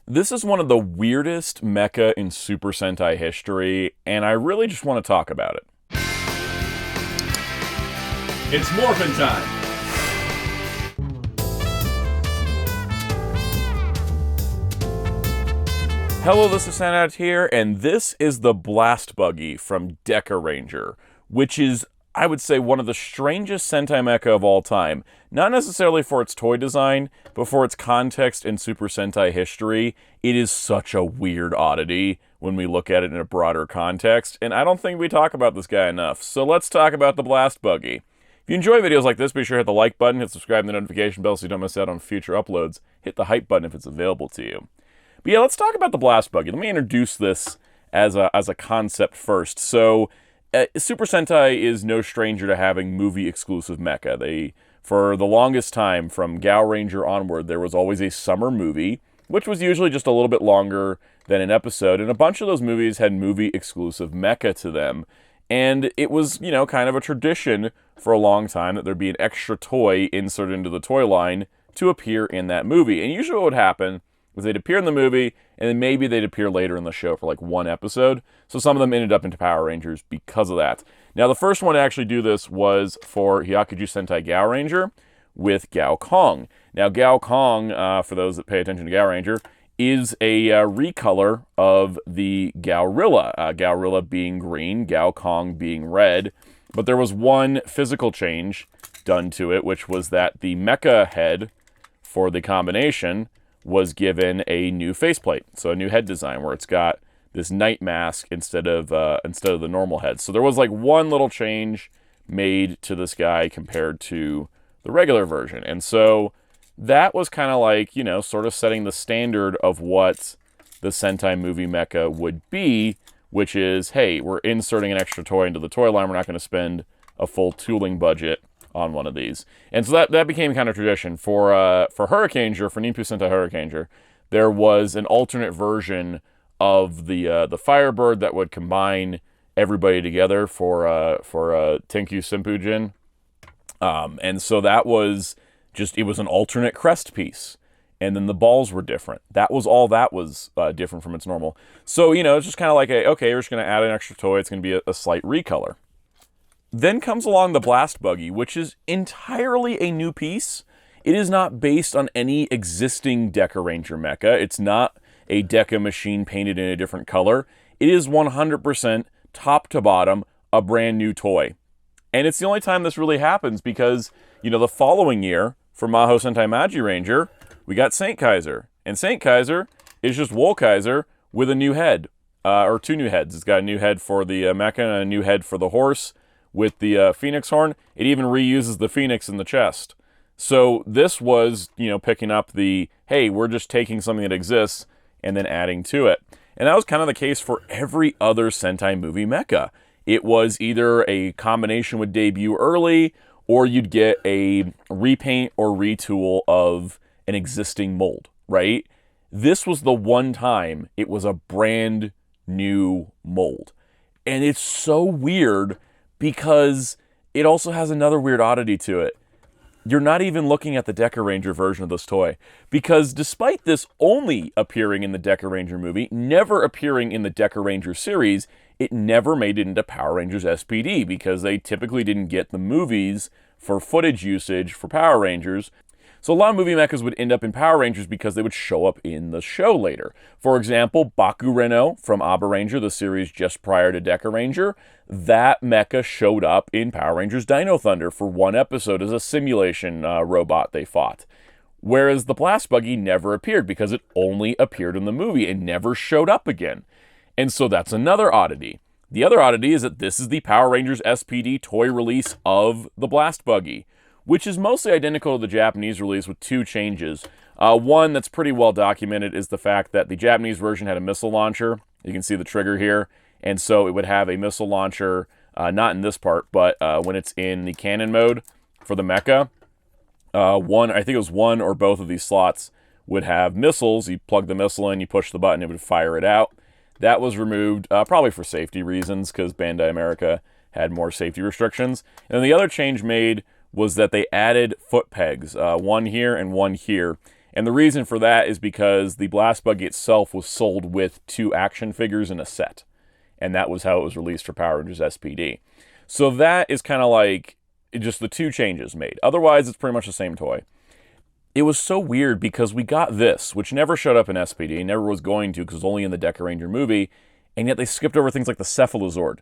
This is one of the weirdest mecha in Super Sentai history, and I really just want to talk about it. It's morphin' time! Hello, this is Soundout here, and this is the Blast Buggy from Dekaranger, which is, I would say, one of the strangest Sentai mecha of all time. Not necessarily for its toy design, but for its context in Super Sentai history. It is such a weird oddity when we look at it in a broader context, and I don't think we talk about this guy enough. So let's talk about the Blast Buggy. If you enjoy videos like this, be sure to hit the like button, hit subscribe and the notification bell so you don't miss out on future uploads. Hit the hype button if it's available to you. But yeah, let's talk about the Blast Buggy. Let me introduce this as a concept first. So, Super Sentai is no stranger to having movie-exclusive mecha. For the longest time, from Gaoranger onward, there was always a summer movie, which was usually just a little bit longer than an episode, and a bunch of those movies had movie-exclusive mecha to them. And it was, kind of a tradition for a long time that there'd be an extra toy inserted into the toy line to appear in that movie. And usually what would happen was they'd appear in the movie, and then maybe they'd appear later in the show for like one episode. So some of them ended up into Power Rangers because of that. Now, the first one to actually do this was for Hyakuju Sentai Gaoranger with Gao Kong. Now, Gao Kong, for those that pay attention to Gaoranger, is a recolor of the Gaorilla. Gaorilla being green, Gao Kong being red. But there was one physical change done to it, which was that the mecha head for the combination was given a new faceplate, so a new head design where it's got this night mask instead of the normal head. So there was like one little change made to this guy compared to the regular version, and so that was kind of like sort of setting the standard of what the Sentai movie mecha would be, which is, hey, we're inserting an extra toy into the toy line. We're not going to spend a full tooling budget on one of these. And so that became kind of tradition. For Hurricaneger, for Ninpu Sentai Hurricaneger, there was an alternate version of the Firebird that would combine everybody together for Tenkyu Senpujin. And so that was just, it was an alternate crest piece. And then the balls were different. That was all that was different from its normal. So, it's just kind of like, okay, we're just going to add an extra toy. It's going to be a slight recolor. Then comes along the Blast Buggy, which is entirely a new piece. It is not based on any existing Dekaranger mecha. It's not a Deka machine painted in a different color. It is 100% top to bottom a brand new toy. And it's the only time this really happens because, the following year for Maho Sentai Magiranger, we got Saint Kaiser. And Saint Kaiser is just Wool Kaiser with a new head, or two new heads. It's got a new head for the mecha and a new head for the horse. With the Phoenix horn, it even reuses the Phoenix in the chest. So this was, picking up the, hey, we're just taking something that exists and then adding to it. And that was kind of the case for every other Sentai movie mecha. It was either a combination would debut early, or you'd get a repaint or retool of an existing mold, right? This was the one time it was a brand new mold. And it's so weird because it also has another weird oddity to it. You're not even looking at the Dekaranger version of this toy, because despite this only appearing in the Dekaranger movie, never appearing in the Dekaranger series, it never made it into Power Rangers SPD, because they typically didn't get the movies for footage usage for Power Rangers. So a lot of movie mechas would end up in Power Rangers because they would show up in the show later. For example, Bakureno from Abaranger, the series just prior to Dekaranger, that mecha showed up in Power Rangers Dino Thunder for one episode as a simulation robot they fought. Whereas the Blast Buggy never appeared because it only appeared in the movie and never showed up again. And so that's another oddity. The other oddity is that this is the Power Rangers SPD toy release of the Blast Buggy, which is mostly identical to the Japanese release with two changes. One that's pretty well documented is the fact that the Japanese version had a missile launcher. You can see the trigger here. And so it would have a missile launcher, not in this part, but when it's in the cannon mode for the mecha. I think it was one or both of these slots would have missiles. You plug the missile in, you push the button, it would fire it out. That was removed, probably for safety reasons, because Bandai America had more safety restrictions. And then the other change made was that they added foot pegs, one here and one here. And the reason for that is because the Blast Buggy itself was sold with 2 action figures in a set. And that was how it was released for Power Rangers SPD. So that is kind of like just the 2 changes made. Otherwise, it's pretty much the same toy. It was so weird because we got this, which never showed up in SPD, never was going to because it was only in the Dekaranger movie, and yet they skipped over things like the Cephalozord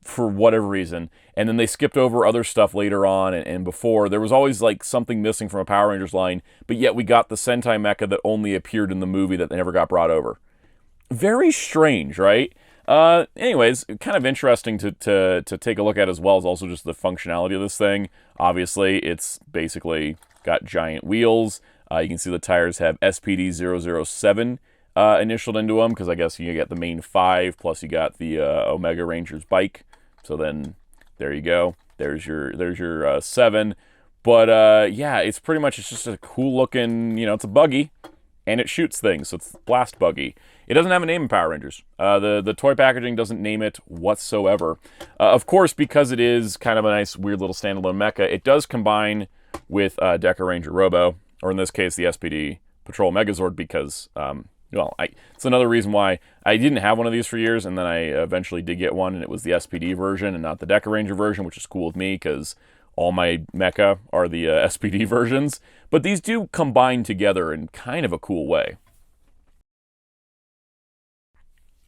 for whatever reason, and then they skipped over other stuff later on and before. There was always like something missing from a Power Rangers line, but yet we got the Sentai Mecha that only appeared in the movie that never got brought over. Very strange, right? Anyways, kind of interesting to take a look at, as well as also just the functionality of this thing. Obviously, it's basically got giant wheels. You can see the tires have SPD 007 initialed into them, because I guess you get the main 5, plus you got the Omega Ranger's bike. So then, there you go. There's your 7. But yeah, it's just a cool looking, it's a buggy, and it shoots things. So it's Blast Buggy. It doesn't have a name in Power Rangers. The toy packaging doesn't name it whatsoever. Of course, because it is kind of a nice, weird little standalone mecha, it does combine with Dekaranger Robo, or in this case, the SPD Patrol Megazord, because, it's another reason why I didn't have one of these for years, and then I eventually did get one, and it was the SPD version and not the Dekaranger version, which is cool with me, because all my mecha are the SPD versions. But these do combine together in kind of a cool way.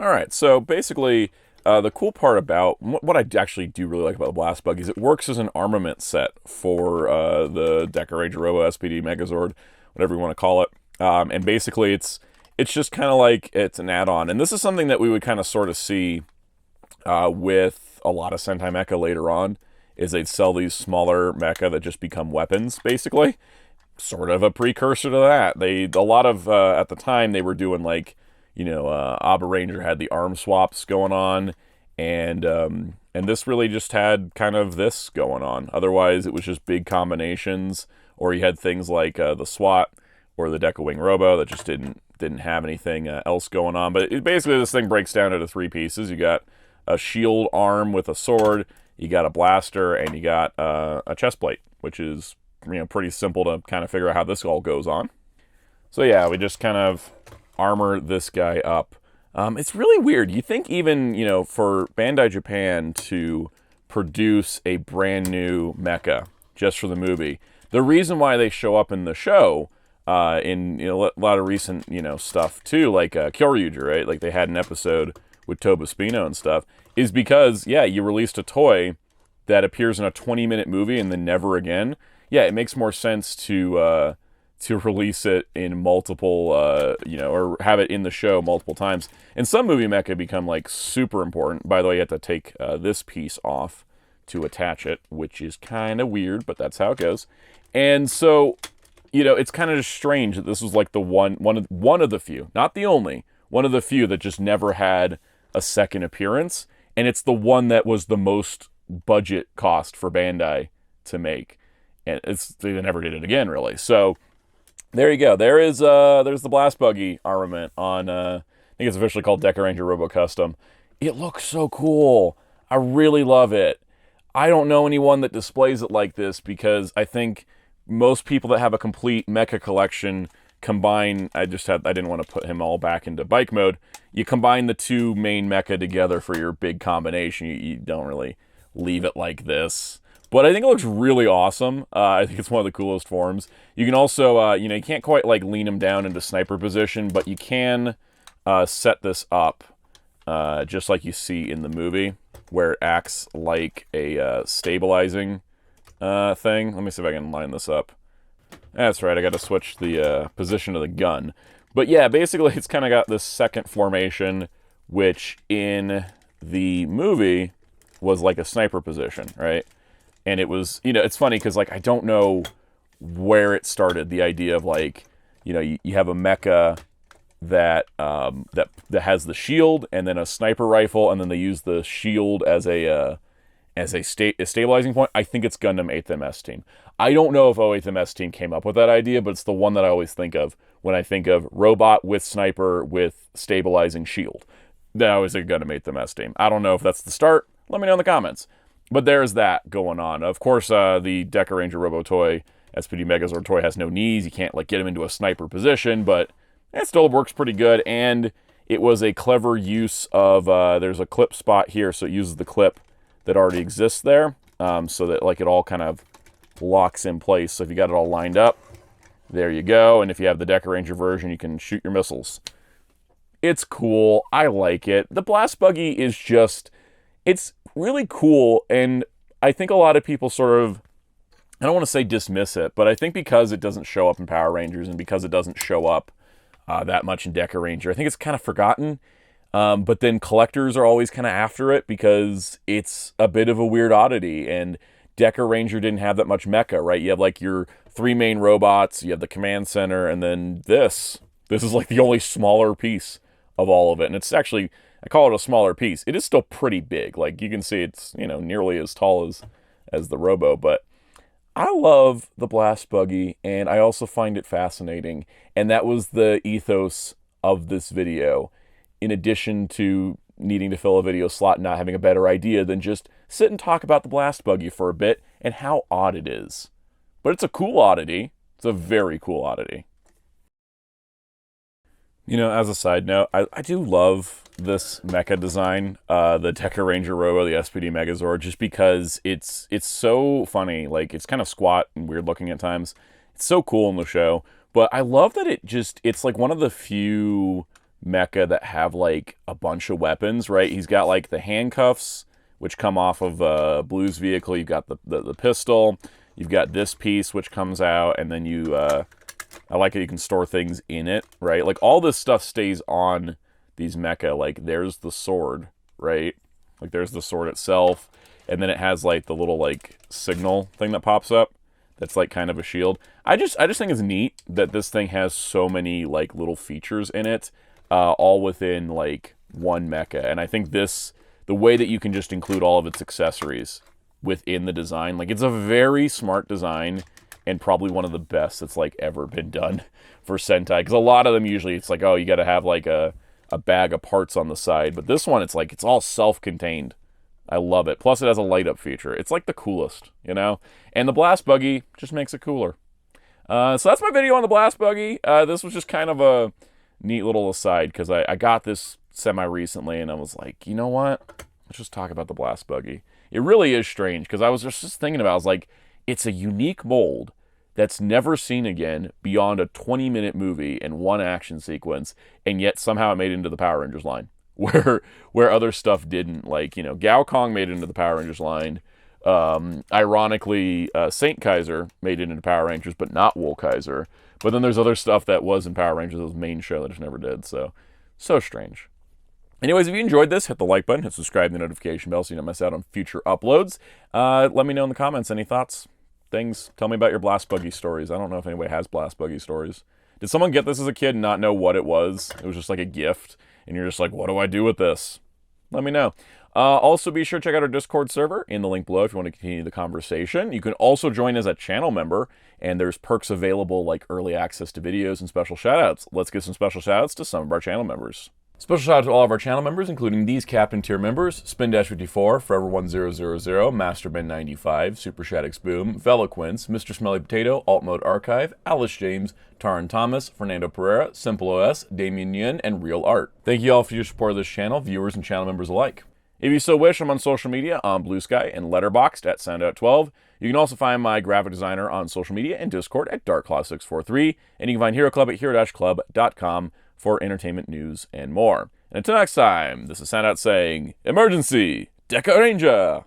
Alright, so basically, the cool part about, what I actually do really like about the Blast Buggy is it works as an armament set for the Dekaranger Robo SPD Megazord, whatever you want to call it. And basically, it's just kind of like it's an add-on. And this is something that we would kind of sort of see with a lot of Sentai Mecha later on, is they'd sell these smaller mecha that just become weapons, basically. Sort of a precursor to that. A lot of, at the time, they were doing like, Abaranger had the arm swaps going on, and this really just had kind of this going on. Otherwise, it was just big combinations, or you had things like the SWAT or the Dekawing Robo that just didn't have anything else going on. But basically, this thing breaks down into 3 pieces. You got a shield arm with a sword, you got a blaster, and you got a chest plate, which is pretty simple to kind of figure out how this all goes on. So yeah, we just kind of armor this guy up. It's really weird. You think even, for Bandai Japan to produce a brand new mecha just for the movie, the reason why they show up in the show, in a lot of recent, stuff too, like Gaoranger, right? Like they had an episode with Toba Spino and stuff, is because, yeah, you released a toy that appears in a 20-minute movie and then never again. Yeah, it makes more sense to release it in multiple, or have it in the show multiple times. And some movie mecha become, like, super important. By the way, you have to take this piece off to attach it, which is kind of weird, but that's how it goes. And so, it's kind of just strange that this was, like, the one of the few, not the only, one of the few that just never had a second appearance. And it's the one that was the most budget cost for Bandai to make. And they never did it again, really. So there you go. There's the Blast Buggy armament on, I think it's officially called Dekaranger Robo Custom. It looks so cool. I really love it. I don't know anyone that displays it like this, because I think most people that have a complete mecha collection combine, I didn't want to put him all back into bike mode. You combine the 2 main mecha together for your big combination. You don't really leave it like this. But I think it looks really awesome. I think it's one of the coolest forms. You can also, you can't quite like lean him down into sniper position, but you can set this up just like you see in the movie, where it acts like a stabilizing thing. Let me see if I can line this up. That's right, I got to switch the position of the gun. But yeah, basically it's kind of got this second formation, which in the movie was like a sniper position, right? And it was, it's funny because, like, I don't know where it started, the idea of, like, you have a mecha that that has the shield and then a sniper rifle, and then they use the shield as a stabilizing point. I think it's Gundam 8th MS Team. I don't know if 8th MS Team came up with that idea, but it's the one that I always think of when I think of robot with sniper with stabilizing shield. Then I always think Gundam 8th MS Team. I don't know if that's the start. Let me know in the comments. But there's that going on. Of course, the Dekaranger Robo toy SPD Megazord toy has no knees. You can't like get him into a sniper position, but it still works pretty good. And it was a clever use of, there's a clip spot here, so it uses the clip that already exists there, so that like it all kind of locks in place. So if you got it all lined up, there you go. And if you have the Dekaranger version, you can shoot your missiles. It's cool. I like it. The Blast Buggy is just, it's really cool. And I think a lot of people sort of, I don't want to say dismiss it, but I think because it doesn't show up in Power Rangers and because it doesn't show up that much in Dekaranger, I think it's kind of forgotten. But then collectors are always kind of after it because it's a bit of a weird oddity. And Dekaranger didn't have that much mecha, right? You have like your 3 main robots, you have the command center, and then this. This is like the only smaller piece of all of it. And it's actually, I call it a smaller piece. It is still pretty big. Like you can see it's, you know, nearly as tall as the Robo. But I love the Blast Buggy, and I also find it fascinating. And that was the ethos of this video. In addition to needing to fill a video slot and not having a better idea than just sit and talk about the Blast Buggy for a bit and how odd it is. But it's a cool oddity. It's a very cool oddity. You know, as a side note, I do love this mecha design, the Dekaranger Robo, the SPD Megazord, just because it's so funny. Like, it's kind of squat and weird looking at times. It's so cool in the show. But I love that it's like one of the few mecha that have like a bunch of weapons, right? He's got like the handcuffs, which come off of Blue's vehicle. You've got the pistol. You've got this piece, which comes out, and then you, I like it, you can store things in it, right? Like all this stuff stays on these mecha. Like there's the sword, right? Like there's the sword itself, and then it has like the little like signal thing that pops up. That's like kind of a shield. I just think it's neat that this thing has so many like little features in it. All within like one mecha. And I think the way that you can just include all of its accessories within the design, like it's a very smart design and probably one of the best that's like ever been done for Sentai. Because a lot of them usually it's like, oh, you got to have like a bag of parts on the side. But this one, it's like, it's all self-contained. I love it. Plus it has a light up feature. It's like the coolest, you know? And the Blast Buggy just makes it cooler. So that's my video on the Blast Buggy. This was just kind of a neat little aside because I got this semi-recently and I was like, you know what? Let's just talk about the Blast Buggy. It really is strange because I was just thinking about it. I was like, it's a unique mold that's never seen again beyond a 20-minute movie and one action sequence, and yet somehow it made it into the Power Rangers line where other stuff didn't. Like, you know, Gaoranger made it into the Power Rangers line. Ironically, Saint Kaiser made it into Power Rangers, but not Wool Kaiser. But then there's other stuff that was in Power Rangers, the main show that just never did. So strange. Anyways, if you enjoyed this, hit the like button, hit subscribe, and the notification bell so you don't miss out on future uploads. Let me know in the comments any thoughts, things. Tell me about your Blast Buggy stories. I don't know if anybody has Blast Buggy stories. Did someone get this as a kid and not know what it was? It was just like a gift, and you're just like, what do I do with this? Let me know. Also, be sure to check out our Discord server in the link below if you want to continue the conversation. You can also join as a channel member, and there's perks available like early access to videos and special shoutouts. Let's give some special shoutouts to some of our channel members. Special shout out to all of our channel members, including these Captain Tier members: Spin-54, Forever1000, Masterman95, Super Shaddix Boom, Veloquince, Mr. Smelly Potato, Alt Mode Archive, Alice James, Taran Thomas, Fernando Pereira, Simple OS, Damien Yin, and Real Art. Thank you all for your support of this channel, viewers and channel members alike. If you so wish, I'm on social media on Blue Sky and Letterboxd at Soundout12. You can also find my graphic designer on social media and Discord at DarkClaw643, and you can find Hero Club at hero-club.com for entertainment news and more. And until next time, this is Soundout saying, Emergency! Dekaranger!